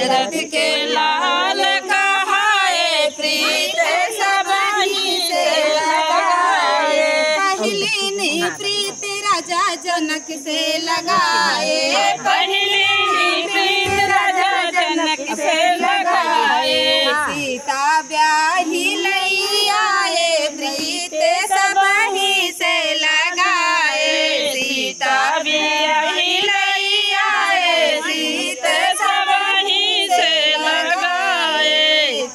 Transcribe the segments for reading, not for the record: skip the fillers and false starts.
दशरथ के लाल कहाए प्रीत सबहि से लगाए। पहली प्रीत राजा जनक से लगाए। पहली प्रीत राजा जनक से लगाए। सीता ब्याही लई आए प्रीत सबहि से लगाए। सीता ब्याही लई आए प्रीत सबहि से लगाए।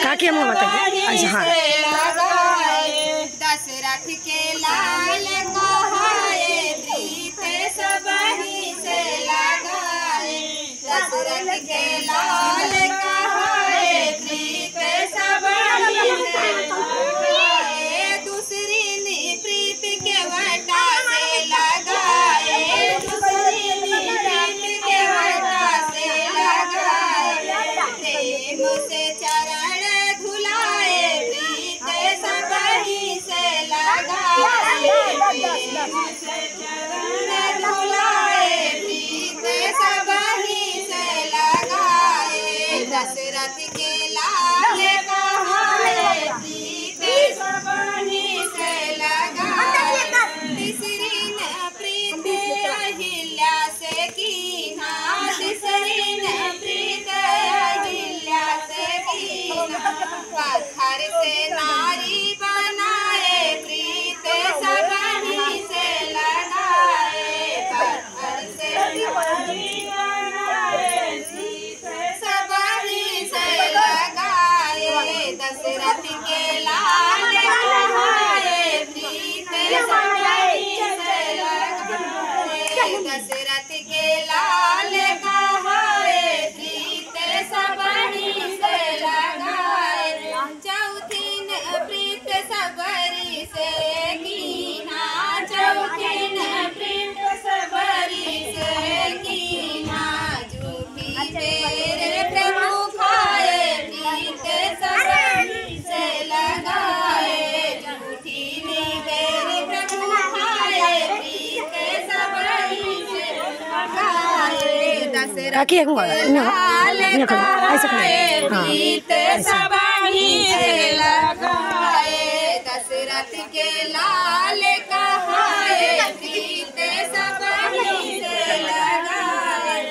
काके मुँह बताइए। हाँ दशरथ के लाल कहाए प्रीत सबहि से लगाए। दशरथ के लाल कहाए प्रीत सबहि से लगाए। दूसरी प्रीत के वटा से लगाए। दूसरी प्रीत के वटा से लगाए। प्रेम से चरण धुलाए प्रीत सबहि से लगाए। प्रेम से चरण धुलाए प्रीत सबहि से लगाए। दशरथ के लाल कहाए प्रीत सबहि से लगाए। तीसरी प्रीत अहिल्या से कीना। तीसरी प्रीत अहिल्या से कीना। पत्थर से नारी बनाए प्रीत सबहि से लगाए। पत्थर से नारी बनाए प्रीत सबहि से लगाए। दशरथ के लाल कहाए प्रीत सबहि से लगाए। दशरथ के लाल कहाए प्रीत सबहि से लगाए। चौथीन प्रीत सबरि से कीना। चौथीन प्रीत सबरि से कीना। झूठी तेरे प्रभु खाए प्रीत सबहि से लगाए। झूठी तेरे प्रभु खाए प्रीत सबहि से लगाए। दशरथ काके मुँह लाल कहाए प्रीत सबहि से लगाए। दशरथ के लाल कहाए प्रीत सबहि से लगाए।